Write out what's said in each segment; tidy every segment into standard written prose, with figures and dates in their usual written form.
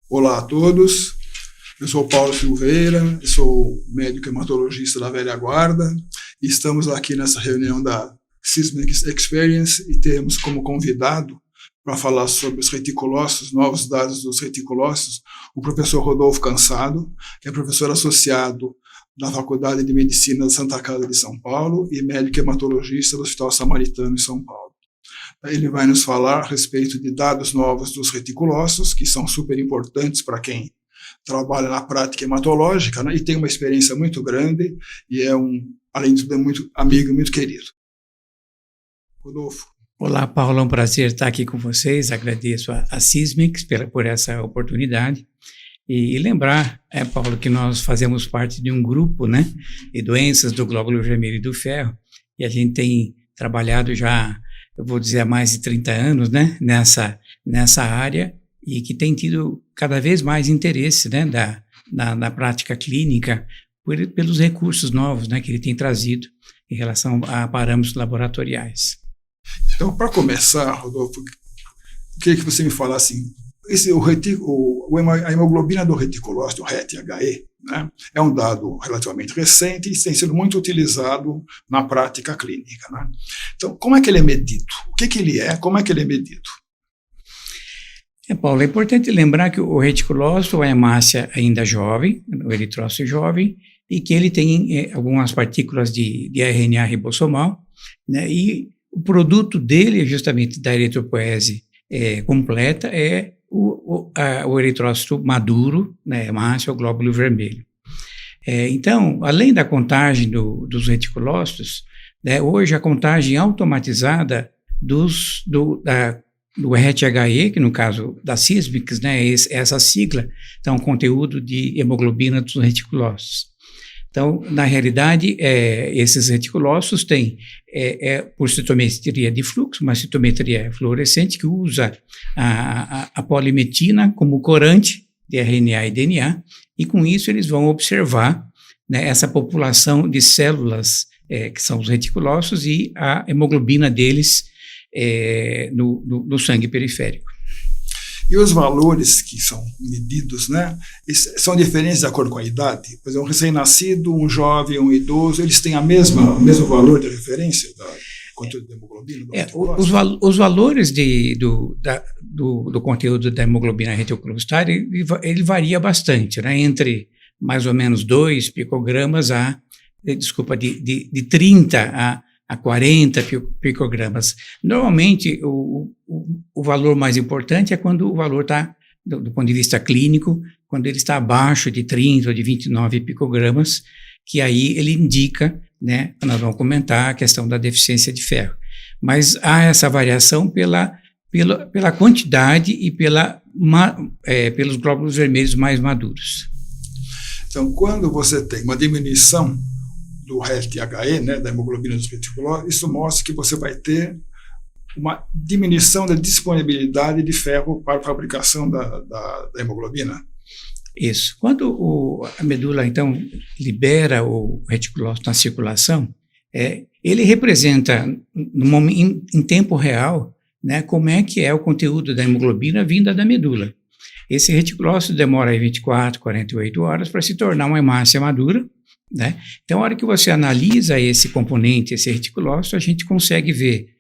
Olá a todos, eu sou Paulo Silveira, sou médico hematologista da velha guarda e estamos aqui nessa reunião da Seismic Experience e temos como convidado para falar sobre os reticulócitos, novos dados dos reticulócitos, o professor Rodolfo Cansado, que é professor associado da Faculdade de Medicina de Santa Casa de São Paulo e médico hematologista do Hospital Samaritano em São Paulo. Ele vai nos falar a respeito de dados novos dos reticulócitos, que são super importantes para quem trabalha na prática hematológica, né, e tem uma experiência muito grande e é além de tudo, muito amigo, muito querido. Rodolfo. Olá, Paulo, é um prazer estar aqui com vocês. Agradeço a Seismic por essa oportunidade. E lembrar, Paulo, que nós fazemos parte de um grupo, né, de doenças do glóbulo vermelho e do ferro, e a gente tem trabalhado já, eu vou dizer, há mais de 30 anos, né, nessa área, e que tem tido cada vez mais interesse, né, na prática clínica pelos recursos novos, né, que ele tem trazido em relação a parâmetros laboratoriais. Então, para começar, Rodolfo, eu queria que você me falasse assim, a hemoglobina do reticulócito, o RET-HE, né, é um dado relativamente recente e tem sido muito utilizado na prática clínica. Né? Então, como é que ele é medido? O que ele é? Como é que ele é medido? Paulo, é importante lembrar que o reticulócito é uma hemácia ainda jovem, o eritrócito jovem, e que ele tem algumas partículas de RNA ribossomal, né, e o produto dele, justamente da eritropoese completa, é o eritrócito maduro, né, hemácia, o glóbulo vermelho. Então, além da contagem dos reticulócitos, né, hoje a contagem automatizada do RET-HE, que no caso da Seismic, né, essa sigla, então, conteúdo de hemoglobina dos reticulócitos. Então, na realidade, esses reticulócitos têm, por citometria de fluxo, uma citometria fluorescente que usa a polimetina como corante de RNA e DNA, e com isso eles vão observar, né, essa população de células que são os reticulócitos e a hemoglobina deles no sangue periférico. E os valores que são medidos, né, são diferentes de acordo com a idade? Por exemplo, um recém-nascido, um jovem, um idoso, eles têm o mesmo valor de referência da conteúdo de hemoglobina? Os valores do conteúdo da hemoglobina reticulocitária, ele varia bastante, né, entre mais ou menos 2 picogramas de 30 a 40 picogramas. Normalmente, o valor mais importante é quando o valor está, do ponto de vista clínico, quando ele está abaixo de 30 ou de 29 picogramas, que aí ele indica, né, nós vamos comentar a questão da deficiência de ferro. Mas há essa variação pela quantidade e pelos glóbulos vermelhos mais maduros. Então, quando você tem uma diminuição do RET-HE, né, da hemoglobina dos reticulócitos, isso mostra que você vai ter uma diminuição da disponibilidade de ferro para a fabricação da hemoglobina. Isso. Quando a medula, então, libera o reticulócito na circulação, ele representa, em tempo real, né, como é que é o conteúdo da hemoglobina vinda da medula. Esse reticulócito demora 24, 48 horas para se tornar uma hemácia madura, né? Então, a hora que você analisa esse componente, esse reticulócito, a gente consegue ver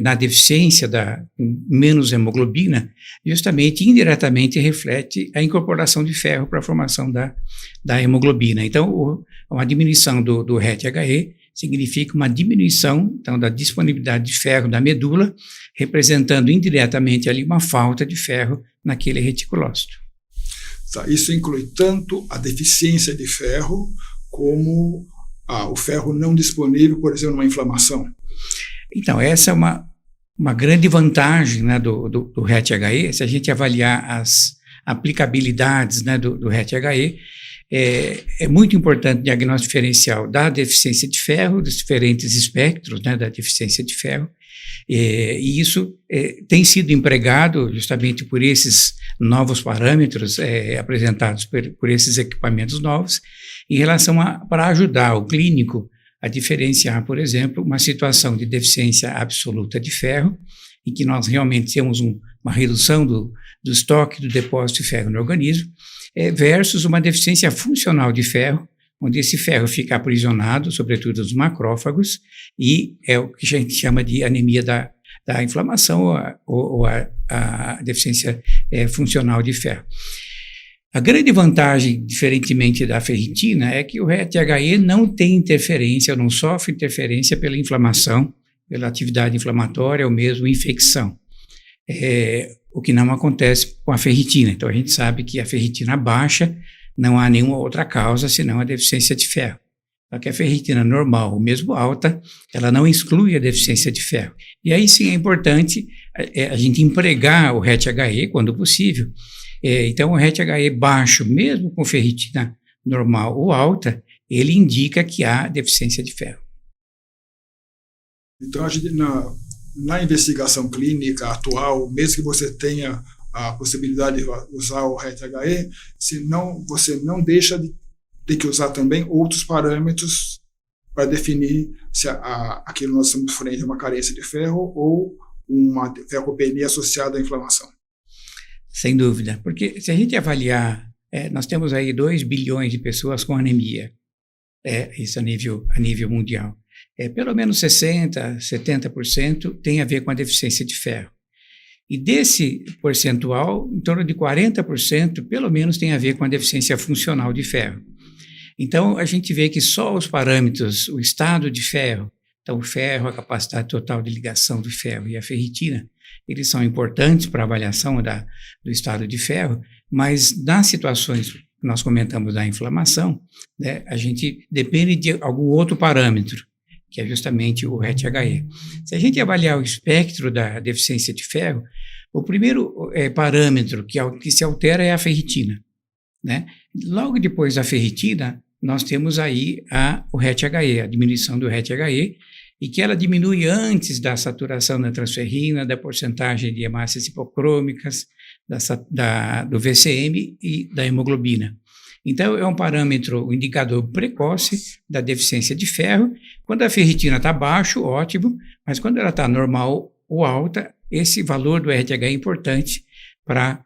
na deficiência da menos hemoglobina, justamente, indiretamente, reflete a incorporação de ferro para a formação da hemoglobina. Então, uma diminuição do RET-HE significa uma diminuição, então, da disponibilidade de ferro da medula, representando indiretamente ali uma falta de ferro naquele reticulócito. Tá, isso inclui tanto a deficiência de ferro como o ferro não disponível, por exemplo, numa inflamação. Então, essa é uma grande vantagem, né, do RET-HE. Se a gente avaliar as aplicabilidades, né, do RET-HE, é muito importante o diagnóstico diferencial da deficiência de ferro, dos diferentes espectros, né, da deficiência de ferro, e isso tem sido empregado justamente por esses novos parâmetros apresentados por esses equipamentos novos, em relação para ajudar o clínico a diferenciar, por exemplo, uma situação de deficiência absoluta de ferro em que nós realmente temos uma redução do estoque do depósito de ferro no organismo, versus uma deficiência funcional de ferro, onde esse ferro fica aprisionado, sobretudo nos macrófagos, e é o que a gente chama de anemia da inflamação ou a deficiência funcional de ferro. A grande vantagem, diferentemente da ferritina, é que o RET-HE não tem interferência, não sofre interferência pela inflamação, pela atividade inflamatória ou mesmo infecção. O que não acontece com a ferritina. Então, a gente sabe que a ferritina baixa, não há nenhuma outra causa senão a deficiência de ferro. Só que a ferritina normal, ou mesmo alta, ela não exclui a deficiência de ferro. E aí sim é importante a gente empregar o RET-HE quando possível. Então, o RET-HE baixo, mesmo com ferritina normal ou alta, ele indica que há deficiência de ferro. Então, a gente, na investigação clínica atual, mesmo que você tenha a possibilidade de usar o RET-HE, você não deixa de ter que usar também outros parâmetros para definir se aquilo nós estamos frente a uma carência de ferro ou uma ferropenia associada à inflamação. Sem dúvida, porque se a gente avaliar, nós temos aí 2 bilhões de pessoas com anemia, isso a nível mundial. Pelo menos 60%, 70% tem a ver com a deficiência de ferro. E desse percentual, em torno de 40%, pelo menos, tem a ver com a deficiência funcional de ferro. Então, a gente vê que só os parâmetros, o estado de ferro, então o ferro, a capacidade total de ligação do ferro e a ferritina, eles são importantes para a avaliação do estado de ferro, mas nas situações que nós comentamos da inflamação, né, a gente depende de algum outro parâmetro, que é justamente o RET-HE. Se a gente avaliar o espectro da deficiência de ferro, o primeiro parâmetro que se altera é a ferritina, né? Logo depois da ferritina, nós temos aí o RET-HE, a diminuição do RET-HE, e que ela diminui antes da saturação da transferrina, da porcentagem de hemácias hipocrômicas, do VCM e da hemoglobina. Então, é um parâmetro, um indicador precoce da deficiência de ferro. Quando a ferritina está baixo, ótimo, mas quando ela está normal ou alta, esse valor do RET-HE é importante para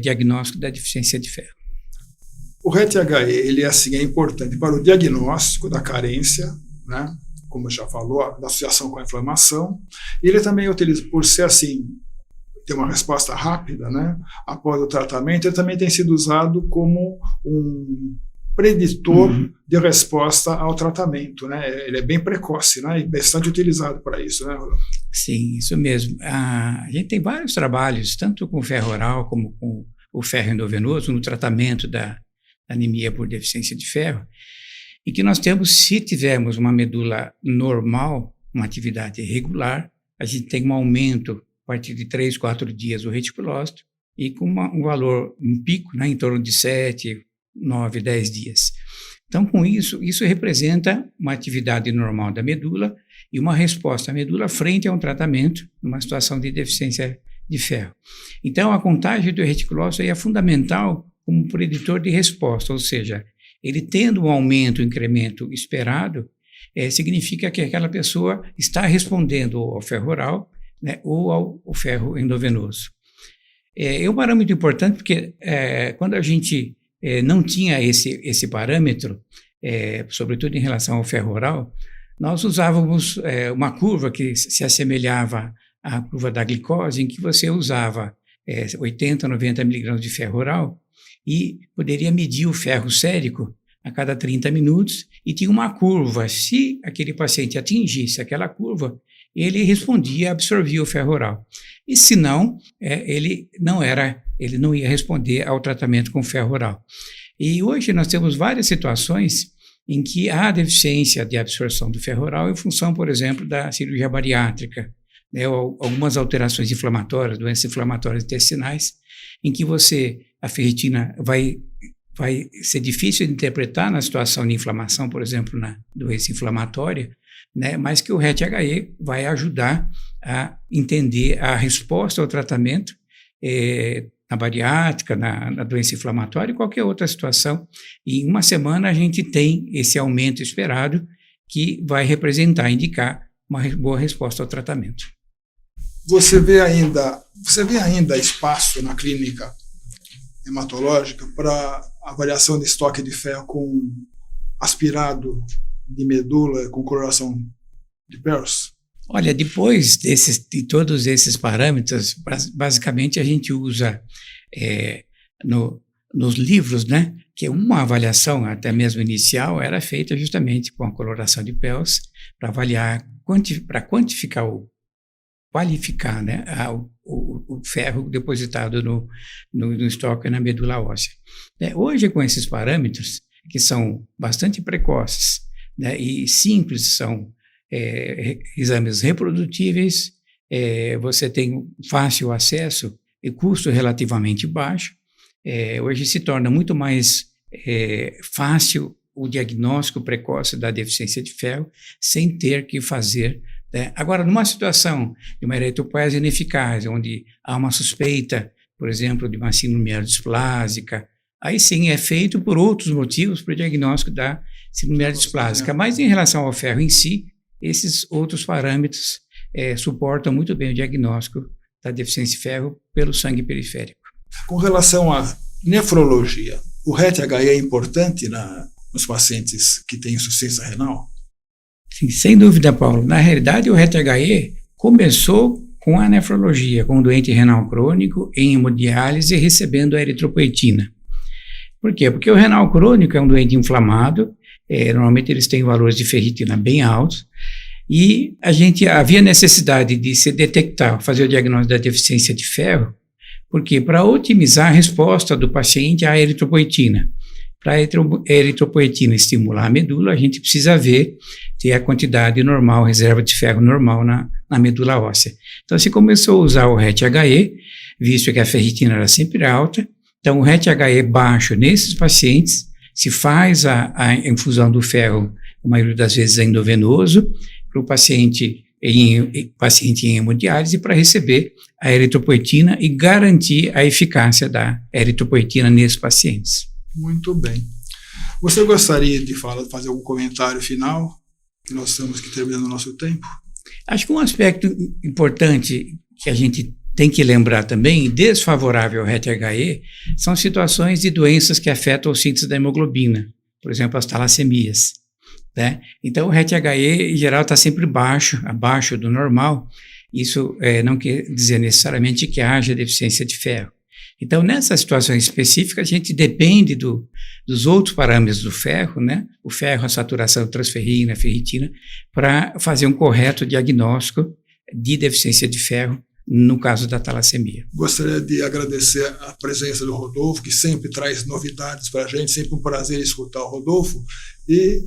diagnóstico da deficiência de ferro. O RET-HE, ele é importante para o diagnóstico da carência, né? Como já falou, da associação com a inflamação. Ele também é utilizado, por ser ter uma resposta rápida, né, após o tratamento, ele também tem sido usado como um preditor de resposta ao tratamento, né? Ele é bem precoce, né, e bastante utilizado para isso, né, Rolando? Sim, isso mesmo. A gente tem vários trabalhos, tanto com ferro oral como com o ferro endovenoso, no tratamento da anemia por deficiência de ferro, e que nós temos, se tivermos uma medula normal, uma atividade regular, a gente tem um aumento a partir de 3, 4 dias do reticulócito e com um valor, um pico, né, em torno de 7, 9, 10 dias. Então, com isso representa uma atividade normal da medula e uma resposta à medula frente a um tratamento numa situação de deficiência de ferro. Então, a contagem do reticulócito é fundamental como preditor de resposta, ou seja, ele tendo um aumento, um incremento esperado, significa que aquela pessoa está respondendo ao ferro oral, né, ou ao ferro endovenoso. É um parâmetro importante porque quando a gente não tinha esse parâmetro, sobretudo em relação ao ferro oral, nós usávamos uma curva que se assemelhava à curva da glicose, em que você usava 80, 90 miligramas de ferro oral e poderia medir o ferro sérico a cada 30 minutos e tinha uma curva. Se aquele paciente atingisse aquela curva, ele respondia, absorvia o ferro oral. E se não, ele não ia responder ao tratamento com ferro oral. E hoje nós temos várias situações em que há deficiência de absorção do ferro oral em função, por exemplo, da cirurgia bariátrica, né, ou algumas alterações inflamatórias, doenças inflamatórias intestinais, em que a ferritina vai ser difícil de interpretar na situação de inflamação, por exemplo, na doença inflamatória, né, mas que o RET-HE vai ajudar a entender a resposta ao tratamento na bariátrica, na doença inflamatória e qualquer outra situação. E em uma semana a gente tem esse aumento esperado que vai indicar uma boa resposta ao tratamento. Você vê ainda espaço na clínica hematológica para avaliação de estoque de ferro com aspirado de medula com coloração de Pearce? Olha, depois de todos esses parâmetros, basicamente a gente usa nos livros, né, que uma avaliação, até mesmo inicial, era feita justamente com a coloração de Pearce para avaliar, para quantificar qualificar, né, o ferro depositado no estoque na medula óssea. Hoje, com esses parâmetros, que são bastante precoces, né, e simples, são exames reprodutíveis, você tem fácil acesso e custo relativamente baixo. Hoje se torna muito mais fácil o diagnóstico precoce da deficiência de ferro, sem ter que fazer. Agora, numa situação de uma eritropoese ineficaz, onde há uma suspeita, por exemplo, de uma síndrome mielodisplásica, aí sim é feito por outros motivos para o diagnóstico da síndrome mielodisplásica. Mas em relação ao ferro em si, esses outros parâmetros suportam muito bem o diagnóstico da deficiência de ferro pelo sangue periférico. Com relação à nefrologia, o RET-HE é importante nos pacientes que têm insuficiência renal? Sim, sem dúvida, Paulo. Na realidade, o RET-HE começou com a nefrologia, com o doente renal crônico em hemodiálise recebendo a eritropoetina. Por quê? Porque o renal crônico é um doente inflamado, normalmente eles têm valores de ferritina bem altos, e havia necessidade de se detectar, fazer o diagnóstico da deficiência de ferro, porque para otimizar a resposta do paciente à eritropoetina. Para a eritropoetina estimular a medula, a gente precisa ter a quantidade normal, reserva de ferro normal na medula óssea. Então, se começou a usar o RET-HE, visto que a ferritina era sempre alta, então o RET-HE baixo nesses pacientes, se faz a infusão do ferro, a maioria das vezes endovenoso, para o paciente em hemodiálise para receber a eritropoetina e garantir a eficácia da eritropoetina nesses pacientes. Muito bem. Você gostaria de fazer algum comentário final? Que nós estamos aqui terminando o nosso tempo. Acho que um aspecto importante que a gente tem que lembrar também, desfavorável ao RET-HE, são situações de doenças que afetam o síntese da hemoglobina, por exemplo, as talassemias. Né? Então, o RET-HE, em geral, está sempre abaixo do normal. Isso não quer dizer necessariamente que haja deficiência de ferro. Então, nessas situações específicas, a gente depende dos outros parâmetros do ferro, né? O ferro, a saturação transferrina, a ferritina, para fazer um correto diagnóstico de deficiência de ferro, no caso da talassemia. Gostaria de agradecer a presença do Rodolfo, que sempre traz novidades para a gente, sempre um prazer escutar o Rodolfo, e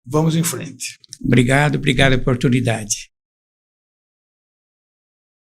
vamos em frente. Obrigado pela oportunidade.